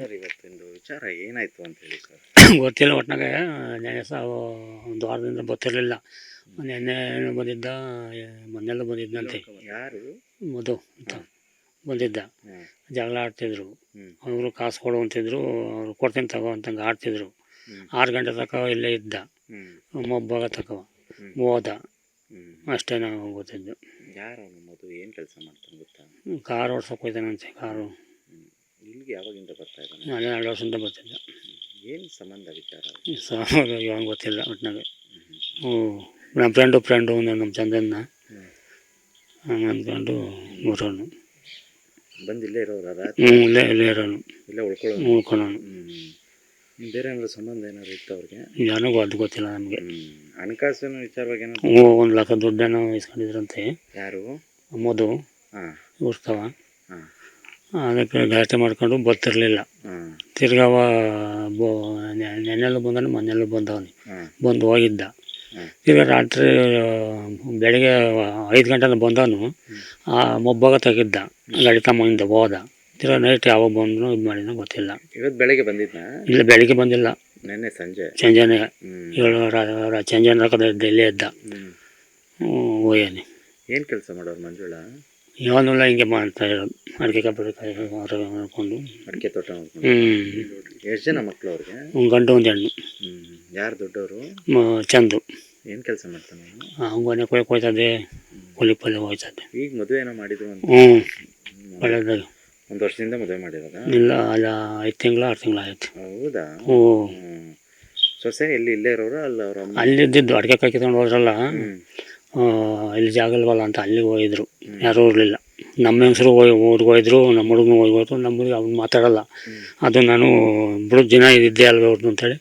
Sir ಇವತ್ತಿಂದು ವಿಚಾರ ಏನಾಯ್ತು ಅಂತ ಹೇಳಿ ಸರ್. ಗೊತ್ತಿಲ್ಲ ಒಟ್ನಾಗೆ ನೆನೆ ಸಾವು ಒಂದು ವಾರದಿಂದ ಗೊತ್ತಿರಲಿಲ್ಲ. ನೆನ್ನೆ ಬಂದಿದ್ದ, ಮೊನ್ನೆಲ್ಲ ಬಂದಿದ್ದಂತೆ. ಯಾರು? ಮಧು ಅಂತ ಬಂದಿದ್ದ. ಜಗಳ ಆಡ್ತಿದ್ರು. ಅವರು ಕಾಸು ಕೊಡು ಅಂತಿದ್ರು, ಅವ್ರು ಕೊಡ್ತೀನಿ ತಗೋ ಅಂತಂಗೆ ಆಡ್ತಿದ್ರು. 6 ಗಂಟೆ ತನಕ ಇಲ್ಲೇ ಇದ್ದ. ಮೊಬ್ಬಾಗ ತಗೋ ಹೋದ. ಅಷ್ಟೇ ನಾವು ಗೊತ್ತಿದ್ದು. ಯಾರು ಮಧು? ಏನು ಕೆಲಸ ಮಾಡ್ತಾನೆ ಗೊತ್ತಾ? ಕಾರ್ ಓಡ್ಸೋಕೆ ಹೋಯ್ತಾನಂತೆ. ಕಾರು ಇಲ್ಲಿಗೆ ಯಾವಾಗಿಂದ ಬರ್ತಾ ಇದ್ದಾನೆ? ನಾನೇ 2 ವರ್ಷದಿಂದ ಬರ್ತಿದ್ದ. ಏನು ಸಂಬಂಧ ವಿಚಾರ? ಇವಾಗ ಗೊತ್ತಿಲ್ಲ ಒಟ್ಟಿನಾಗೆ. ನಮ್ಮ ಫ್ರೆಂಡು ನಮ್ಮ ಚಂದನ್ನ ಅಂದ್ಕೊಂಡು ಬರೋನು. ಬಂದು ಇಲ್ಲೇ ಇರೋರ? ಇಲ್ಲೇ ಇರೋನು. ಇಲ್ಲೇ ಉಳ್ಕೊಳ್ಳೋನು. ಬೇರೆ ಏನಾದ್ರು ಸಂಬಂಧ ಏನಾದ್ರು ಇತ್ತು ಅವ್ರಿಗೆ? ಏನೋ ಅದು ಗೊತ್ತಿಲ್ಲ ನಮಗೆ. ಹಣಕಾಸಿನ ವಿಚಾರವಾಗಿ ಏನೋ 1 ಲಕ್ಷ ದುಡ್ಡೇನೋ ಇಸ್ಕೊಂಡಿದ್ರಂತೆ. ಯಾರು? ಮಧು ಉತ್ಸವ. ಅದಕ್ಕೆ ಗಲಾಟೆ ಮಾಡ್ಕೊಂಡು ಬರ್ತಿರ್ಲಿಲ್ಲ. ತಿರ್ಗಾವ ನೆನ್ನೆಲ್ಲ ಬಂದವನು, ಮೊನ್ನೆಲ್ಲ ಬಂದವನು. ಬಂದು ಹೋಗಿದ್ದ. ತಿರ್ಗಾ ರಾತ್ರಿ ಬೆಳಗ್ಗೆ 5 ಗಂಟೆನ ಬಂದವನು. ಮೊಬ್ಬಾಗ ತೆಗಿದ್ದ, ಗಾಡಿ ತಗೊಂಡಿದ್ದ ಹೋದ. ತಿರ್ಗಾ ನೈಟ್ ಯಾವಾಗ ಬಂದು ಇದು ಮಾಡಿದ ಗೊತ್ತಿಲ್ಲ. ಇವತ್ತು ಬೆಳಗ್ಗೆ ಬಂದಿದ್ದ? ಇಲ್ಲ, ಬೆಳಗ್ಗೆ ಬಂದಿಲ್ಲ. ನೆನ್ನೆ ಸಂಜೆನೆ 7 ಸಂಜೆ ಇಲ್ಲೇ ಇದ್ದ. ಹೋಗ್ಯಾನೆ. ಏನು ಕೆಲಸ ಮಾಡೋರು ಮಂಜುಳಾ? ಯಾವನ್ನೆಲ್ಲ ಹಿಂಗೆ ಮಾಡ್ತಾ ಇರೋದು. ಅಡಿಕೆ ಕಬ್ಬಡಿಕಾಯಿ ಮಾಡ್ಕೊಂಡು ಅಡಿಕೆ ತೋಟ ಮಾಡ್ಕೊಂಡು. ಎಷ್ಟು ಜನ ಮಕ್ಕಳು ಅವ್ರಿಗೆ? 1 ಗಂಡು 1 ಹೆಣ್ಣು. ಯಾರು ದೊಡ್ಡವರು? ಚಂದು. ಏನು ಕೆಲಸ ಮಾಡ್ತಾನೆ? ಗೊನೆ ಕೊಯ್ಯಕ್ಕೆ ಹೋಯ್ತದೆ, ಕೂಲಿ ಪಲ್ಯ ಹೋಯ್ತದೆ. ಈಗ ಮದುವೆ ಏನೋ ಮಾಡಿದ್ರು ಅಂತ? ಒಳ್ಳೆದಾಗಿ 1 ವರ್ಷದಿಂದ ಮದುವೆ ಮಾಡಿರೋದ? ಇಲ್ಲ, ಅಲ್ಲ 5 ತಿಂಗಳು 6 ತಿಂಗಳು ಆಯ್ತು. ಹೌದಾ? ಸೊಸೆ ಎಲ್ಲಿ ಇಲ್ಲೇ ಇರೋರು? ಅಲ್ಲ ಅವ್ರ ಅಲ್ಲಿದ್ದು ಅಡಿಕೆ ಕಾಯಿ ಕಿತ್ಕೊಂಡು ಹೋದ್ರಲ್ಲ, ಇಲ್ಲಿ ಜಾಗ ಇಲ್ವಲ್ಲ ಅಂತ ಅಲ್ಲಿಗೆ ಹೋಗಿದ್ರು. ಯಾರೂ ಇರಲಿಲ್ಲ. ನಮ್ಮ ಹೆಂಗಸರು ಊರಿಗೆ ಹೋಗಿದ್ರು, ನಮ್ಮ ಹುಡುಗನ ಹೋಗ್ಬೋದು. ನಮ್ಮ ಹುಡುಗ ಅವ್ನು ಮಾತಾಡಲ್ಲ. ಅದು ನಾನು ಬಿಡು ದಿನ ಇದ್ದೇ ಅಲ್ವ ಅವ್ರದ್ದು ಅಂತೇಳಿ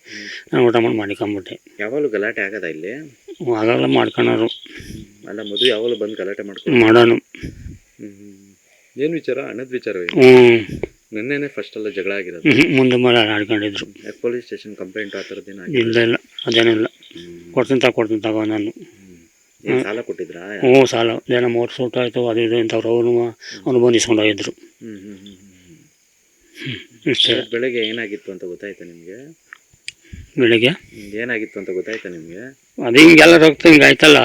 ನಾನು ಊಟ ಮಾಡ್ಕೊಂಬಿಟ್ಟೆ. ಯಾವಾಗಲೂ ಗಲಾಟೆ ಆಗದ ಇಲ್ಲಿ? ಆಗಲ್ಲ, ಮಾಡ್ಕೊಳೋರು. ಅಲ್ಲ, ಮದುವೆ ಯಾವಾಗಲೂ ಬಂದು ಗಲಾಟೆ ಮಾಡ್ಕೊಂಡು ಮಾಡೋನು. ಏನು ವಿಚಾರ? ಹಣದ ವಿಚಾರ? ನೆನ್ನೆನೇ ಫಸ್ಟ್ ಎಲ್ಲ ಜಗಳ ಆಗಿರೋದು? ಮುಂದೆ ಆಡ್ಕೊಂಡಿದ್ರು. ಪೊಲೀಸ್ ಸ್ಟೇಷನ್ ಕಂಪ್ಲೇಂಟ್ ಆ ಥರದ್ದೇನು? ಇಲ್ಲ, ಅದೇನಿಲ್ಲ. ಕೊಡ್ತೀನಿ ತಗೋ ನಾನು. ಸಾಲ ಕೊಟ್ಟಿದ್ರಾ? ಸಾಲ ಏನೋ 3 ಸೂಟ್ ಆಯಿತು, ಅದು ಇದು ಇಂಥವ್ರು ಅವನು ಬಂದು ಇಸ್ಕೊಂಡು ಹೋಗಿದ್ರು. ಇಷ್ಟೇ. ಬೆಳಗ್ಗೆ ಏನಾಗಿತ್ತು ಅಂತ ಗೊತ್ತಾಯ್ತಾ ನಿಮಗೆ? ಬೆಳಿಗ್ಗೆ ಏನಾಗಿತ್ತು ಅಂತ ಗೊತ್ತಾಯ್ತಾ ನಿಮಗೆ? ಅದು ಹಿಂಗೆಲ್ಲ ರಕ್ತ ಹಿಂಗೆ ಆಯ್ತಲ್ಲ.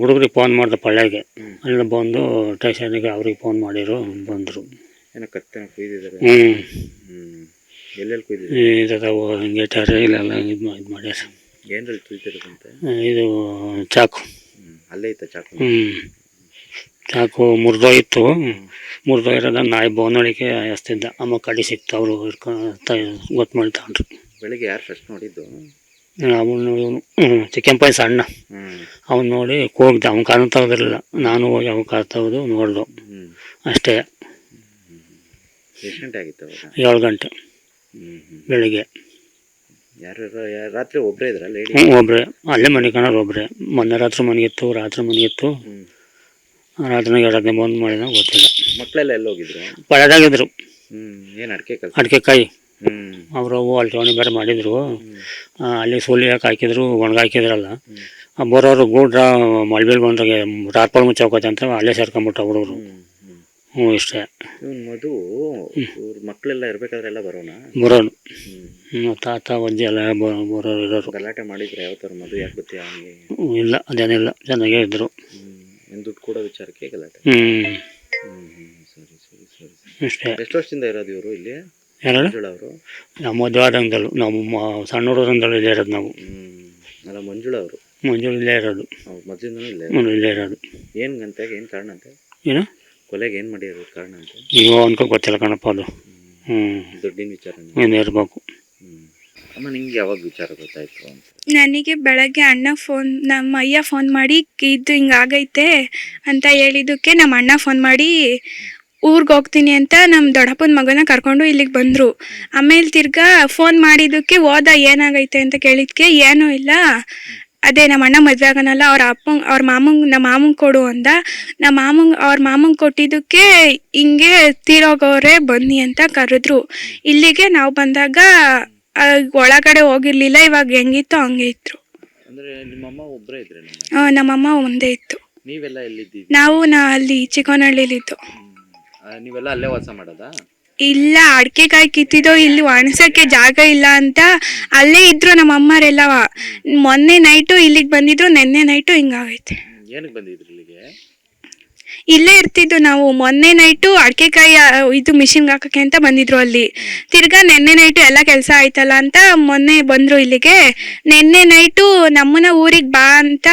ಹುಡುಗರಿಗೆ ಫೋನ್ ಮಾಡಿದೆ ಪಳ್ಳೆಗೆ. ಅಲ್ಲಿ ಬಂದು ಸ್ಟೇಷನ್ಗೆ ಅವ್ರಿಗೆ ಫೋನ್ ಮಾಡಿದ್ರು, ಬಂದರು. ಏನೋ ಕತ್ತೆ ಕುಯ್ದಿದ್ದಾರೆ? ಎಲ್ಲೆಲ್ಲಿ ಕುಯ್ದಿದ್ದಾರೆ? ಹಿಂಗೆ ಟರೆ ಇಲ್ಲೆಲ್ಲ ಇದು ಮಾಡ್ಯಾರ. ಏನ್ರಲ್ಲಿ ತುಳಿತಿರೋದಂತೆ? ಇದು ಚಾಕು. ಅಲ್ಲೇ ಇತ್ತ ಚಾಕು? ಚಾಕು ಮುರಿದೋಗಿತ್ತು. ಮುರಿದೋಗಿರೋದ ನಾಯಿ ಬೋನೊಳಿಗೆ ಹಸ್ತಿದ್ದ. ಅಮ್ಮ ಕಡಿ ಸಿಕ್ತು, ಅವರು ಗೊತ್ತು ಮಾಡಿ ತಗೊಂಡ್ರು. ಬೆಳಿಗ್ಗೆ ಯಾರು ಫಸ್ಟ್ ನೋಡಿದ್ದು? ಅವನು ಚಿಕ್ಕಂಪಾಯಿ ಸಣ್ಣ. ಅವ್ನು ನೋಡಿ ಹೋಗ್ದೆ. ಅವ್ನು ಕಾರಣ ತೆಗೆದಿರಲಿಲ್ಲ. ನಾನು ಹೋಗಿ ಅವ್ನು ಕಾರ್ ತೆಗೆದು ನೋಡ್ದು ಅಷ್ಟೇ. ಎಷ್ಟು ಗಂಟೆ ಆಗಿತ್ತು? 7 ಗಂಟೆ ಬೆಳಿಗ್ಗೆ. ಯಾರು ರಾತ್ರಿ ಒಬ್ಬರೇ ಇದ್ರ? ಲೇಡಿ? ಒಬ್ಬರೇ. ಅಲ್ಲೇ ಮನೆ ಕಾಣೋರು ಒಬ್ಬರೇ. ಮೊನ್ನೆ ರಾತ್ರಿ ಮನೆಗಿತ್ತು, ರಾತ್ರಿ ಮನೆಗಿತ್ತು. ರಾತ್ರಿನಾಗ 2 ಬಂದು ಮಾಡಿದ ಗೊತ್ತಿಲ್ಲ. ಮಕ್ಕಳೆಲ್ಲ ಎಲ್ಲಿ ಹೋಗಿದ್ರು? ಪಳದಾಗಿದ್ರು. ಏನು ಅಡಿಕೆ ಕೆಲಸ? ಅಡಿಕೆಕಾಯಿ. ಅವರು ಅಲ್ಟವಣಿ ಬೇರೆ ಮಾಡಿದ್ರು. ಅಲ್ಲಿ ಸೋಲಿ ಹಾಕಿದ್ರು, ಒಣಗಾಕಿದ್ರಲ್ಲ. ಬರೋರು ಗೂಡ್ರ ಮಳ್ಬೇಲ್ ಬಂದಾಗ ರಾತ್ಪಲ್ ಮುಚ್ಚೋಕೋತೆ ಅಂತ ಅಲ್ಲೇ ಸೇರ್ಕೊಂಬಿಟ್ಟ ಹುಡುಗರು. ಇಷ್ಟೇ. ಮಧು ಮಕ್ಕಳೆಲ್ಲ ಇರ್ಬೇಕಾದ್ರೆ ಎಲ್ಲ ಬರೋನು. ತಾತ ಅಜ್ಜಿ ಎಲ್ಲ ಬರೋರು ಇರೋರು. ಗಲಾಟೆ ಮಾಡಿದ್ರೆ ಯಾವ ಥರ? ಮಧು ಯಾಕೆ ಗೊತ್ತಾ? ಇಲ್ಲ, ಅದೇನಿಲ್ಲ, ಚೆನ್ನಾಗೇ ಇದ್ರು. ದುಡ್ಡು ಕೊಡೋ ವಿಚಾರಕ್ಕೆ ಗಲಾಟೆ? ಸರಿ. ಇಷ್ಟೇ. ಎಷ್ಟು ವರ್ಷದಿಂದ ಇರೋದು ಇವರು ಇಲ್ಲಿ? ಅವರು ನಮ್ಮ ಮದುವೆ ಆದಂಗದಲ್ಲೂ ನಾವು ಸಣ್ಣ ಹುಡುಗರಿಂದಲೂ ಇಲ್ಲೇ ಇರೋದು ನಾವು. ಅಲ್ಲ, ಮಂಜುಳಾ ಅವರು? ಮಂಜುಳ ಇಲ್ಲೇ ಇರೋದು. ಮೊದಲಿಂದನೂ ಇಲ್ಲೇ ಇರೋದು. ಏನು ಗಂತೆ? ಏನು ಕಾರಣ ಅಂತೆ? ಏನು ಕೊಲೆಗೆ ಏನು ಮಾಡಿರೋದು ಕಾರಣ ಅಂತ? ಈಗ ಅನ್ಕೋ ಗೊತ್ತಿಲ್ಲ ಕಣಪ್ಪ ಅದು. ದುಡ್ಡಿನ ವಿಚಾರ ಏನು ಇರಬೇಕು. ಅಮ್ಮ, ನಿಂಗೆ ಯಾವಾಗ ವಿಚಾರ ಗೊತ್ತಾಯ್ತು ಅಂತ? ನನಗೆ ಬೆಳಗ್ಗೆ ನಮ್ಮ ಅಯ್ಯ ಫೋನ್ ಮಾಡಿ ಇದು ಹಿಂಗಾಗೈತೆ ಅಂತ ಹೇಳಿದ್ದಕ್ಕೆ ನಮ್ಮ ಅಣ್ಣ ಫೋನ್ ಮಾಡಿ ಊರಿಗೆ ಹೋಗ್ತೀನಿ ಅಂತ ನಮ್ಮ ದೊಡ್ಡಪ್ಪನ ಮಗನ ಕರ್ಕೊಂಡು ಇಲ್ಲಿಗೆ ಬಂದರು. ಆಮೇಲೆ ತಿರ್ಗಾ ಫೋನ್ ಮಾಡಿದ್ದಕ್ಕೆ ಹೋದ, ಏನಾಗೈತೆ ಅಂತ ಕೇಳಿದ್ಕೆ ಏನೂ ಇಲ್ಲ, ಅದೇ ನಮ್ಮ ಅಣ್ಣ ಮದುವೆ ಆಗೋನಲ್ಲ, ನಮ್ಮ ಮಾಮಂಗೆ ಕೊಡು ಅಂದ. ಅವ್ರ ಮಾಮಂಗೆ ಕೊಟ್ಟಿದ್ದಕ್ಕೆ ಹಿಂಗೆ ತೀರೋಗವ್ರೆ ಬನ್ನಿ ಅಂತ ಕರೆದ್ರು. ಇಲ್ಲಿಗೆ ನಾವು ಬಂದಾಗ ಒಳಗಡೆ ಹೋಗಿರ್ಲಿಲ್ಲ. ಇವಾಗ ಹೆಂಗಿತ್ತು ಹಂಗೆ ಇತ್ತು. ನಮ್ಮಮ್ಮ ಒಂದೇ ಇತ್ತು. ನೀವೆಲ್ಲ ಎಲ್ಲಿದ್ದೀವಿ? ನಾವು ಅಲ್ಲಿ ಚಿಕ್ಕನಹಳ್ಳಿಲಿದ್ದು. ನೀವೆಲ್ಲ ಅಲ್ಲೇ ವಾಸ ಮಾಡೋದಾ? ಇಲ್ಲ ಅಡಿಕೆಕಾಯಿ ಕಿತ್ತಿದೋ ಇಲ್ಲಿ ಒಣಸಕ್ಕೆ ಜಾಗ ಇಲ್ಲ ಅಂತ ಅಲ್ಲೇ ಇದ್ರು ನಮ್ಮ ಅಮ್ಮರೆಲ್ಲವ. ಮೊನ್ನೆ ನೈಟು ಇಲ್ಲಿಗೆ ಬಂದಿದ್ರು, ನೆನ್ನೆ ನೈಟು ಹಿಂಗಾಗೈತೆ. ಏನಕ್ಕೆ ಬಂದಿದ್ರಿ ಇಲ್ಲಿಗೆ? ಇಲ್ಲೇ ಇರ್ತಿದ್ದು ನಾವು. ಮೊನ್ನೆ ನೈಟು ಅಡಿಕೆಕಾಯಿ ಇದು ಮಿಷಿನ್ಗೆ ಹಾಕಕ್ಕೆ ಅಂತ ಬಂದಿದ್ರು ಅಲ್ಲಿ. ತಿರ್ಗಾ ನೆನ್ನೆ ನೈಟು ಎಲ್ಲ ಕೆಲಸ ಆಯ್ತಲ್ಲ ಅಂತ ಮೊನ್ನೆ ಬಂದರು ಇಲ್ಲಿಗೆ. ನೆನ್ನೆ ನೈಟು ನಮ್ಮನ್ನ ಊರಿಗೆ ಬಾ ಅಂತ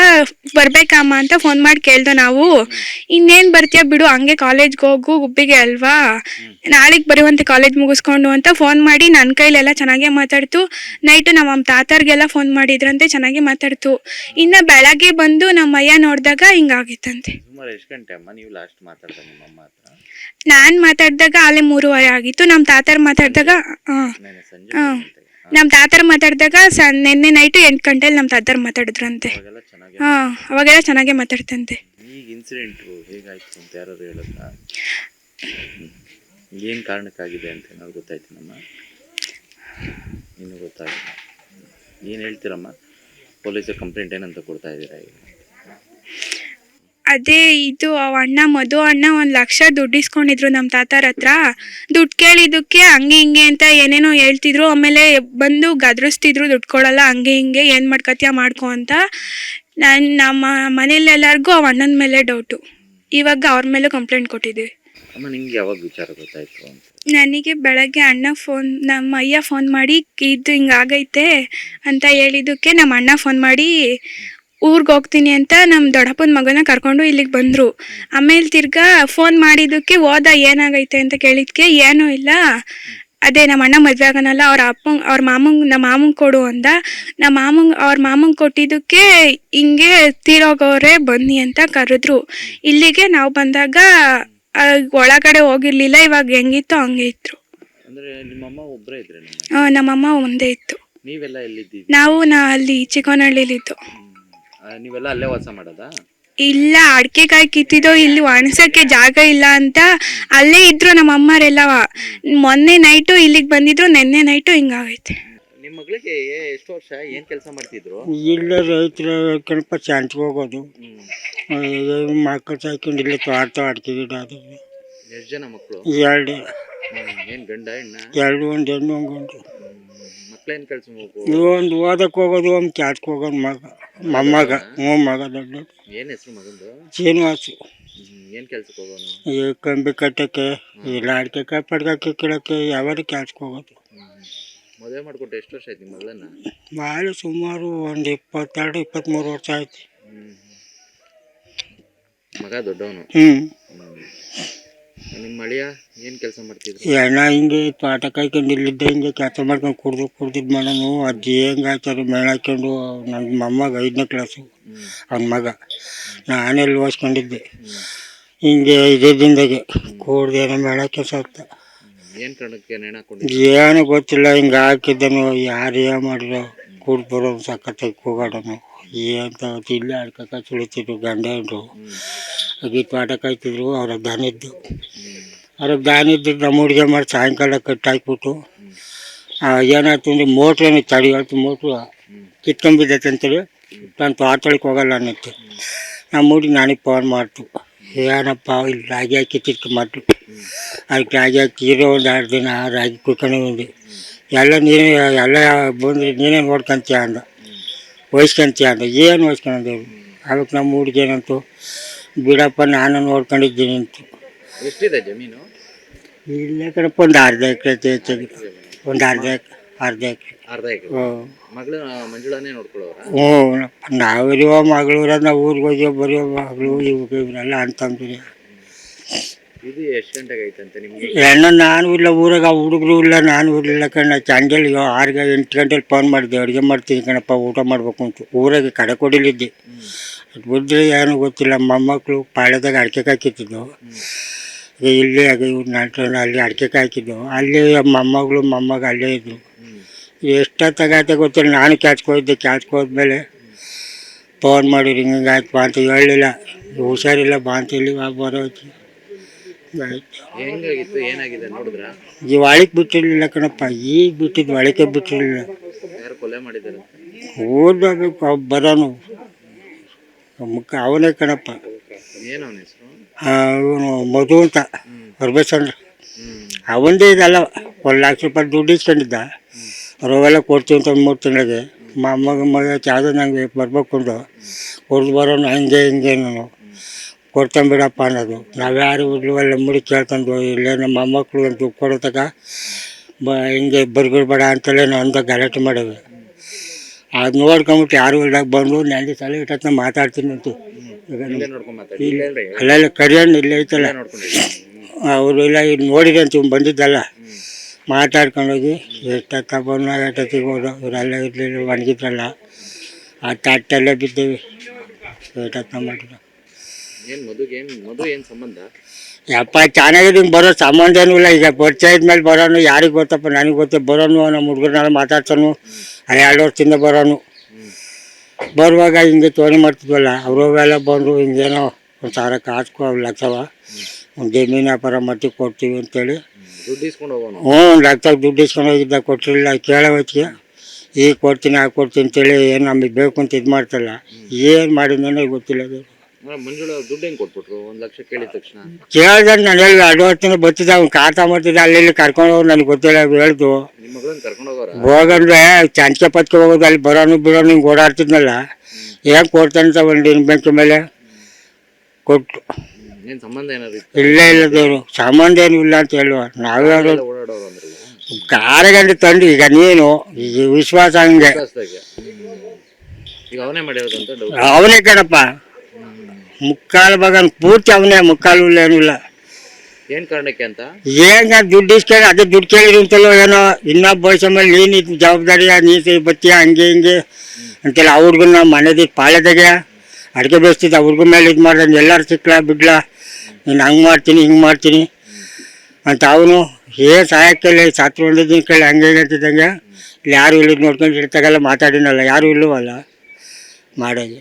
ಬರ್ಬೇಕಮ್ಮ ಅಂತ ಫೋನ್ ಮಾಡಿ ಕೇಳ್ದೋ ನಾವು. ಇನ್ನೇನು ಬರ್ತೀಯ ಬಿಡು, ಹಂಗೆ ಕಾಲೇಜ್ಗೆ ಹೋಗು, ಗುಬ್ಬಿಗೆ ಅಲ್ವಾ, ನಾಳೆಗೆ ಬರುವಂತೆ ಕಾಲೇಜ್ ಮುಗಿಸ್ಕೊಂಡು ಅಂತ ಫೋನ್ ಮಾಡಿ ನನ್ನ ಕೈಲೆಲ್ಲ ಚೆನ್ನಾಗೇ ಮಾತಾಡ್ತು. ನೈಟು ನಮ್ಮ ತಾತರ್ಗೆಲ್ಲ ಫೋನ್ ಮಾಡಿದ್ರಂತೆ, ಚೆನ್ನಾಗೇ ಮಾತಾಡ್ತು. ಇನ್ನು ಬೆಳಗ್ಗೆ ಬಂದು ನಮ್ಮ ಅಯ್ಯ ನೋಡಿದಾಗ ಹಿಂಗಾಗಿತ್ತಂತೆ. ಸುಮಾರು ಎಷ್ಟು ಗಂಟೆ ಅಮ್ಮ ನೀವು ಲಾಸ್ಟ್ ಮಾತಾಡ್ದೆ ನಿಮ್ಮ ಅಮ್ಮ ಹತ್ರ? ನಾನು ಮಾತಾಡಿದಾಗ ಅಲ್ಲೇ 3:30 ಆಗಿತ್ತು. ನಮ್ಮ ತಾತರ್ ಮಾತಾಡಿದಾಗ ನೆನ್ನೆ ಸಂಜೆ ನಮ್ಮ ತಾತರ್ ಮಾತಾಡಿದಾಗ ನೆನ್ನೆ ನೈಟು 8 ಗಂಟೆಲಿ ನಮ್ಮ ತಾತರ್ ಮಾತಾಡಿದ್ರಂತೆ. ಅವಾಗೆಲ್ಲ ಚೆನ್ನಾಗಿ. ಅವಾಗೆಲ್ಲ ಚೆನ್ನಾಗೇ ಮಾತಾಡ್ತಂತೆ. ಈಗ ಇನ್ಸಿಡೆಂಟು ಹೇಗಾಯ್ತು ಅಂತ ಯಾರು ಹೇಳಕ್ಕ? ಏನು ಕಾರಣಕ್ಕಾಗಿದೆ ಅಂತ ಏನಾದ್ರು ಗೊತ್ತಾಯ್ತು ನಮ್ಮ? ಇನ್ನೂ ಗೊತ್ತಾಗಿಲ್ಲ. ಏನು ಹೇಳ್ತೀರಮ್ಮ? ಪೊಲೀಸರು ಕಂಪ್ಲೇಂಟ್ ಏನಂತ ಕೊಡ್ತಾ ಇದ್ದೀರಾ ಈಗ? ಅದೇ ಇದು ಅಣ್ಣ ಮಧು ಅಣ್ಣ 1 ಲಕ್ಷ ದುಡ್ಡು ಇಸ್ಕೊಂಡಿದ್ರು ನಮ್ಮ ತಾತರ ಹತ್ರ. ದುಡ್ಡು ಕೇಳಿದ್ದಕ್ಕೆ ಹಂಗೆ ಹಿಂಗೆ ಅಂತ ಏನೇನೋ ಹೇಳ್ತಿದ್ರು. ಆಮೇಲೆ ಬಂದು ಗದರಿಸ್ತಿದ್ರು, ದುಡ್ಡು ಕೊಡಲ್ಲ ಹಂಗೆ ಹಿಂಗೆ, ಏನು ಮಾಡ್ಕೊತೀಯ ಮಾಡ್ಕೊ ಅಂತ. ನಮ್ಮ ಮನೇಲೆಲ್ಲರಿಗೂ ಅಣ್ಣನ ಮೇಲೆ ಡೌಟು. ಇವಾಗ ಅವ್ರ ಮೇಲೂ ಕಂಪ್ಲೇಂಟ್ ಕೊಟ್ಟಿದ್ದೀವಿ. ಅಮ್ಮ ನಿಮ್ಗೆ ಯಾವಾಗ ವಿಚಾರ ಗೊತ್ತಾಯ್ತು ಅಂತ? ನನಗೆ ಬೆಳಗ್ಗೆ ನಮ್ಮ ಅಯ್ಯ ಫೋನ್ ಮಾಡಿ ಇದು ಹಿಂಗಾಗೈತೆ ಅಂತ ಹೇಳಿದ್ದಕ್ಕೆ ನಮ್ಮ ಅಣ್ಣ ಫೋನ್ ಮಾಡಿ ಊರಿಗೆ ಹೋಗ್ತೀನಿ ಅಂತ ನಮ್ಮ ದೊಡ್ಡಪ್ಪನ ಮಗನ ಕರ್ಕೊಂಡು ಇಲ್ಲಿಗೆ ಬಂದರು. ಆಮೇಲೆ ತಿರ್ಗಾ ಫೋನ್ ಮಾಡಿದ್ದಕ್ಕೆ ಹೋದ, ಏನಾಗೈತೆ ಅಂತ ಕೇಳಿದ್ಕೆ ಏನೂ ಇಲ್ಲ, ಅದೇ ನಮ್ಮ ಅಣ್ಣ ಮದುವೆ ಆಗೋನಲ್ಲ, ಅವ್ರ ನಮ್ಮ ಮಾಮಂಗೆ ಕೊಡು ಅಂದ. ಅವ್ರ ಮಾಮಂಗೆ ಕೊಟ್ಟಿದ್ದಕ್ಕೆ ಹಿಂಗೆ ತೀರೋಗವ್ರೆ ಬನ್ನಿ ಅಂತ ಕರೆದ್ರು. ಇಲ್ಲಿಗೆ ನಾವು ಬಂದಾಗ ಒಳಗಡೆ ಹೋಗಿರ್ಲಿಲ್ಲ. ಇವಾಗ ಹೆಂಗಿತ್ತು ಹಂಗೆ ಇತ್ತು. ಅಂದ್ರೆ ನಿಮ್ಮಮ್ಮ ಒಬ್ಬರೇ ಇದ್ರೆ? ನಮ್ಮಮ್ಮ ಒಂದೇ ಇತ್ತು. ನೀವೆಲ್ಲ ಎಲ್ಲಿದ್ದೀವಿ? ನಾವು ಅಲ್ಲಿ ಚಿಕ್ಕನಹಳ್ಳಿಲಿದ್ದು. ನೀವೆಲ್ಲ ಅಲ್ಲೇ ವಾಸ ಮಾಡೋದಾ? ಇಲ್ಲ ಅಡಿಕೆಕಾಯಿ ಕಿತ್ತಿದೋ ಇಲ್ಲಿ ಒಣಸಕ್ಕೆ ಜಾಗ ಇಲ್ಲ ಅಂತ ಅಲ್ಲೇ ಇದ್ರು ನಮ್ಮ ಅಮ್ಮರೆಲ್ಲವ. ಮೊನ್ನೆ ನೈಟು ಇಲ್ಲಿಗೆ ಬಂದಿದ್ರು, ನೆನ್ನೆ ನೈಟು ಹಿಂಗಾಗೈತೆ. ನಿಮ್ಮ ಮಗಳಿಗೆ ಎಷ್ಟು ವರ್ಷ? ಏನು ಕೆಲಸ ಮಾಡ್ತಿದ್ರು? ಇಲ್ಲ ರೈತರ ಕಣಪ್ಪ, ಶಾಂತಿಗೆ ಹೋಗೋದು. ಮಕ್ಕಳು ಸಾಯ್ಕೊಂಡು ಇಲ್ಲೇ ತೋಟ ಅಡಿಕೆ ಗಿಡ ಅದು. ಎಷ್ಟು ಜನ ಮಕ್ಕಳು? 2. ಏನು ಗಂಡ ಹೆಣ್ಣ? 2, 1 ಹೆಣ್ಣು 1 ಗಂಡು. ಮಕ್ಳೇನು ಕೆಲಸ ಹೋಗು? ಒಂದು ಓದಕ್ಕೆ ಹೋಗೋದು, ಒಂದು ಕ್ಯಾಟ್ಗೆ ಹೋಗೋದು ಮಗ, ಮೊಮ್ಮಗ. ಮಗ ದೊಡ್ಡ. ಏನು ಹೆಸರು ಮಗಂದು? ಶ್ರೀನಿವಾಸು. ಏನು ಕೆಲ್ಸಕ್ಕೆ ಹೋಗೋನು? ಈ ಕಂಬಿ ಕಟ್ಟಕ್ಕೆ, ಇಲ್ಲ ಅಡಿಕೆ ಪಡ್ಕಕ್ಕೆ ಕಿಡಕ್ಕೆ, ಯಾವಾಗ ಕ್ಯಾಟ್ಗೆ ಹೋಗೋದು. ಮದುವೆ ಮಾಡಿಕೊಟ್ಟು ಎಷ್ಟು ವರ್ಷ ಆಯ್ತು ನಿಮ್ಮ ಮಗಳನ್ನ? ಭಾಳ ಸುಮಾರು ಒಂದು 22, 23 ವರ್ಷ ಆಯ್ತು. ಮಗ ದೊಡ್ಡವನು? ನಿಮ್ಮ ಮಳಿಯ ಏನು ಕೆಲಸ ಮಾಡ್ತಿದ್ರು? ಎಣ್ಣ ಹಿಂಗೆ ತೋಟ ಕಾಯ್ಕೊಂಡು ಇಲ್ಲಿದ್ದ ಹಿಂಗೆ ಕೆಲಸ ಮಾಡ್ಕೊಂಡು ಕುಡ್ದಿದ್ದು ಮಾಡೋನು. ಅಜ್ಜಿ ಹೆಂಗೆ ಹಾಕ್ತಾರೆ ಮೇಳ ಹಾಕ್ಕೊಂಡು. ನನ್ನ ಮೊಮ್ಮಗ 5ನೇ ಕ್ಲಾಸು, ಅವ್ನ ಮಗ. ನಾನೆಲ್ಲಿ ಓದಿಸ್ಕೊಂಡಿದ್ದೆ ಹಿಂಗೆ ಇದ್ದಿಂದಾಗೆ ಕೂಡ್ದೇನೋ ಮೇಳ ಕೆಲಸ ಆಗ್ತಾ. ಏನು ಕಾರಣಕ್ಕೆ ನೇಣು ಹಾಕ್ಕೊಂಡು? ಏನೂ ಗೊತ್ತಿಲ್ಲ, ಹಿಂಗೆ ಹಾಕಿದ್ದನು. ಯಾರು ಏನು ಮಾಡಿರೋ ಕೂಡ್ ಬರೋನು ಸಖತ್ತಾಗಿ ಕೂಗಾಡೋನು. ಏನಂತ ಇಲ್ಲೇ ಅಡ್ಕಕ್ಕ ಸುಳಿತಿದ್ರು ಗಂಡ ಹೆಂಡ್ರು. ಅಗಿ ತೋಟ ಕಾಯ್ತಿದ್ರು. ಅವ್ರಿಗೆ ದಾನ ಇದ್ದು ನಮ್ಮ ಹುಡುಗಿ ಮಾಡಿ ಸಾಯಂಕಾಲ ಕಟ್ಟಾಕ್ಬಿಟ್ಟು ಏನಾಯ್ತು ಅಂದರೆ ಮೋಟ್ರೇನು ತಡಿ ಹೇಳ್ತು, ಮೋಟ್ರು ಕಿತ್ಕೊಂಬಿದ್ದೈತೆ ಅಂತೇಳಿ ನಾನು ತೋಟಕ್ಕೆ ಹೋಗಲ್ಲ ಅನ್ನತ್ತೆ. ನಮ್ಮ ಹುಡುಗಿ ನನಗೆ ಫೋನ್ ಮಾಡ್ತು, ಏನಪ್ಪ ಇಲ್ಲಿ ರಾಗಿ ಹಾಕಿ ಕಿತ್ಕೊಂಬಟ್ಟು. ಅದಕ್ಕೆ ರಾಗಿ ಹಾಕಿ ಇರೋ ಒಂದು 2 ದಿನ ರಾಗಿ ಕುಯ್ಕೊಂಡು ಬಂದು ಎಲ್ಲ ಬಂದರೆ ನೀನೇ ನೋಡ್ಕೊಂತೀಯ ಅಂದ, ವಹಿಸ್ಕೊಂತೀಯ ಅಂದ. ಏನು ವಹಿಸ್ಕೊಂಡೇವು? ಅದಕ್ಕೆ ನಮ್ಮ ಹುಡುಗಿ ಏನಂತು, ಬಿಡಪ್ಪ ನಾನು ನೋಡ್ಕೊಂಡಿದ್ದೀನಿ ಅಂತು. ಎಷ್ಟಿದೆ ಜಮೀನು? ಇಲ್ಲೇ ಕಣಪ್ಪ ಒಂದು 1/2 ಎಕರೆ ಹೆಚ್ಚಾಗಿ. ಒಂದು ಅರ್ಧ ಎಕರೆ. ಹ್ಞೂ. ಮಗಳು ಮಂಜುಳಾನೇ ನೋಡ್ಕೊಳ್ಳೋರ? ಹ್ಞೂ. ನಾವಿರುವ ಮಗಳೂರ, ನಾವು ಊರಿಗೆ ಹೋಗಿ ಬರೋ ಮಗಳು ಇವರೆಲ್ಲ ಅಂತಂದ್ರೆ. ಇದು ಎಷ್ಟು ಗಂಟೆಗೆ ಐತಂತೆ ನಿಮಗೆ? ನಾನು ಇಲ್ಲ ಊರಾಗ, ಹುಡುಗರು ಇಲ್ಲ, ನಾನು ಇರಲಿಲ್ಲ ಕಣ್ಣ. ಚಂಡಲ್ಲಿ 8 ಗಂಟೆಲಿ ಫೋನ್ ಮಾಡಿದೆ, ಅಡುಗೆ ಮಾಡ್ತೀನಿ ಕಣಪ್ಪ, ಊಟ ಮಾಡಬೇಕು ಅಂತ. ಊರಾಗೆ ಕಡೆ ಕೊಡಿಲಿದ್ದೆ. ಅದು ಬಿದ್ದರೆ ಏನೂ ಗೊತ್ತಿಲ್ಲ. ಮೊಮ್ಮಕ್ಕಳು ಪಾಳ್ಯದಾಗ ಅಡಿಕೆ ಕಾಯ್ಕಿತ್ತಿದ್ದು. ಇಲ್ಲೇ ಇವ್ರು ನಾಟಲ್ಲಿ ಅಲ್ಲಿ ಅಡಿಕೆ ಕಾಯ್ಕಿದ್ದು. ಅಲ್ಲಿ ಮೊಮ್ಮಗ ಅಲ್ಲೇ ಇದ್ದರು. ಎಷ್ಟೊತ್ತಾಗೈತೆ ಗೊತ್ತಿಲ್ಲ. ನಾನು ಕ್ಯಾಚ್ಗೆ ಹೋಗಿದ್ದೆ. ಕ್ಯಾಚ್ಗೆ ಹೋದ್ಮೇಲೆ ಫೋನ್ ಮಾಡಿರಿ, ಹಿಂಗಾಯ್ತು ಬಾ ಅಂತ ಹೇಳಲಿಲ್ಲ. ಹುಷಾರಿಲ್ಲ ಬಾ ಅಂತ ಹೇಳಿ ಬರೋಯ್ತು. ಹೆಂಗಾಗಿತ್ತು? ಏನಾಗಿದೆ ನೋಡಿದ್ರ? ಈ ಒಳಕ್ಕೆ ಬಿಟ್ಟಿರಲಿಲ್ಲ ಕಣಪ್ಪ. ಈಗ ಬಿಟ್ಟಿದ್ದು, ಒಳಕ್ಕೆ ಬಿಟ್ಟಿರಲಿಲ್ಲ. ಯಾರು ಕೊಲೆ ಮಾಡಿದ್ದಾರೆ? ಓದಬೇಕು ಬರೋನು ಮುಖ ಅವನೇ ಕಣಪ್ಪ. ಏನು ಅವನ ಹೆಸರು? ಅವನು ಮಧು ಅಂತ, ಹೊರಬೇಸಂದ್ರ. ಅವಂದೇ ಇದಲ್ಲ 1,00,000 ರೂಪಾಯಿ ದುಡ್ಡು ಇಸ್ಕೊಂಡಿದ್ದ. ಅವೆಲ್ಲ ಕೊಡ್ತೀವಿ ಅಂತ ಒಂದು 3 ತಿಂಗಳಿಗೆ ಮಗ ಯಾವುದೋ ನಂಗೆ ಬರ್ಬೇಕು ಅಂದು ಕೊಡ್ದು ಬರೋನು ಹಂಗೆ ಹಿಂಗೆ ನಾನು ಕೊಡ್ತಾನೆ ಬಿಡಪ್ಪ ಅನ್ನೋದು. ನಾವು ಯಾರು ಇಲ್ವಲ್ಲ ಮುಡಿ ಕೇಳ್ಕೊಂಡು ಇಲ್ಲೇ ನಮ್ಮ ಮೊಮ್ಮಕ್ಕಳು ಒಂದು ದುಡ್ಡು ಕೊಡೋತಕ ಹಿಂಗೆ ಬರ್ಗಿಡ್ಬೇಡ ಅಂತಲೇ ನಾವು ಅಂದ ಗಲಾಟೆ ಮಾಡೇವೆ. ಅದು ನೋಡ್ಕೊಂಬಿಟ್ಟು ಯಾರು ಇಲ್ದಾಗ ಬಂದು ನೆಂದಿ ತಲೆ ಇಟ್ಟತ್ತ ಮಾತಾಡ್ತೀನಿ ಅಂತ ಅಲ್ಲೆಲ್ಲ ಕರಿಯಣ್ಣ ಇಲ್ಲೇ ಐತಲ್ಲ ಅವರು ಇಲ್ಲ ಇದು ನೋಡಿದೆ ಅಂತ ಇವ್ನು ಬಂದಿದ್ದಲ್ಲ ಮಾತಾಡ್ಕೊಂಡೋಗಿ ಎಷ್ಟೊತ್ತ ಬಂದು ಎಷ್ಟೊತ್ತಿಗೆ ಹೋದು ಇವರೆಲ್ಲ ಇರಲಿಲ್ಲ ಒಣಗಿದ್ರಲ್ಲ ಆ ತಟ್ಟೆಲ್ಲೇ ಬಿದ್ದೀವಿ ಎಷ್ಟೊತ್ತ ಮಾಡಿದ್ರು. ಯಪ್ಪ ಚೆನ್ನಾಗಿದೆ ಬರೋ ಸಂಬಂಧ ಏನೂ ಇಲ್ಲ. ಈಗ ಪರಿಚಯ ಇದ್ಮೇಲೆ ಬರೋನು ಯಾರಿಗೆ ಗೊತ್ತಪ್ಪ, ನನಗೆ ಗೊತ್ತೇ ಬರೋನು ನಮ್ಮ ಹುಡುಗರನ್ನೆಲ್ಲ ಮಾತಾಡ್ತಾನು. 2 ವರ್ಷದಿಂದ ಬರೋನು ಬರುವಾಗ ಹಿಂಗೆ ತೋಣಿ ಮಾಡ್ತಿದ್ವಲ್ಲ ಅವರೆಲ್ಲ ಬಂದರು ಹಿಂಗೇನೋ 1,000 ಕಾಸ್ಕೊ 1,00,000 ಒಂದು ಜಮೀನು ವ್ಯಾಪಾರ ಮಾಡ್ತೀವಿ ಕೊಡ್ತೀವಿ ಅಂತೇಳಿ ಹ್ಞೂ 1,00,000 ದುಡ್ಡು ಇಸ್ಕೊಂಡು ಹೋಗಿದ್ದ ಕೊಟ್ಟಿರಲಿಲ್ಲ. ಕೇಳೋ ಹೊತ್ತಿಗೆ ಈಗ ಕೊಡ್ತೀನಿ ಆಗ ಕೊಡ್ತೀನಿ ಅಂತೇಳಿ ಏನು ನಮಗೆ ಬೇಕು ಅಂತ ಇದು ಮಾಡ್ತಲ್ಲ ಏನು ಮಾಡಿದ್ನೇ ಗೊತ್ತಿಲ್ಲ. ಅದು ಕೇಳ್ದೆ ನಾನು ಹೇಳಿ 2 ವರ್ಷದಿಂದ ಬರ್ತಿದ್ದೆ ಅವ್ನು ಕಾಟ ಮಾಡ್ತಿದ್ದೆ ಅಲ್ಲಿ ಇಲ್ಲಿ ಕರ್ಕೊಂಡು ಹೋಗಿ ನನಗೆ ಗೊತ್ತಿಲ್ಲ ಹೇಳ್ದು ಹೋಗಂದ್ರೆ ಚಂಚೆ ಪತ್ಕೆ ಹೋಗೋದು ಅಲ್ಲಿ ಬರೋನು ಬಿಡೋನು ಹಿಂಗೆ ಓಡಾಡ್ತಿದ್ನಲ್ಲ ಏನು ಕೊಡ್ತಾನೆ ಒಂದು ಬೆಂಕಿ ಮೇಲೆ ಕೊಟ್ಟು ಇಲ್ಲೇ ಇಲ್ಲದವರು ಸಂಬಂಧ ಏನು ಇಲ್ಲ ಅಂತ ಹೇಳುವ. ನಾವ್ಯಾರು ಕಾರಗಂಡು ತಂದು ಈಗ ನೀನು ಈಗ ವಿಶ್ವಾಸ ಹಂಗೆ ಅವನೇ ಕಣಪ್ಪ ಮುಕ್ಕಾಲು ಭಾಗ ಪೂರ್ತಿ ಅವನೇ ಮುಕ್ಕಾಲು ಏನಿಲ್ಲ. ಏನು ಕಾರಣಕ್ಕೆ ಅಂತ ಏನು ದುಡ್ಡು ಇಸ್ಕೊಂಡು ಅದೇ ದುಡ್ಡು ಕೇಳಿದ್ರು ಅಂತಲೋ ಏನೋ ಇನ್ನೊಬ್ಬ ವಯಸ್ಸ ಮೇಲೆ ನೀನು ಜವಾಬ್ದಾರಿಯ ನೀತಿ ಬತ್ತೀಯ ಹಂಗೆ ಹಿಂಗೆ ಅಂತೆಲ್ಲ ಅವ್ರಿಗೂ ಮನೆದಿ ಪಾಳ್ಯದಾಗೆ ಅಡುಗೆ ಬೇಯಿಸ್ತಿದ್ದ ಅವ್ರಿಗೂ ಮೇಲೆ ಇದು ಮಾಡ್ದಂಗೆ ಎಲ್ಲರೂ ಸಿಕ್ಲ ಬಿಡ್ಲ ನೀನು ಹಂಗೆ ಮಾಡ್ತೀನಿ ಹಿಂಗೆ ಮಾಡ್ತೀನಿ ಅಂತ ಅವನು ಸಹಾಯಕ್ಕೆಲ್ಲ ಸತ್ತು ಹೊಂದಿದ್ದೀನಿ ಕೇಳಿ ಹಂಗೆ ಅಂತಿದ್ದಂಗೆ ಇಲ್ಲಿ ಯಾರು ಇಲ್ಲಿದ್ದು ನೋಡ್ಕೊಂಡು ಇಡ್ತಾಗೆಲ್ಲ ಮಾತಾಡಿನಲ್ಲ ಯಾರು ಇಲ್ಲವಲ್ಲ ಮಾಡೋದು.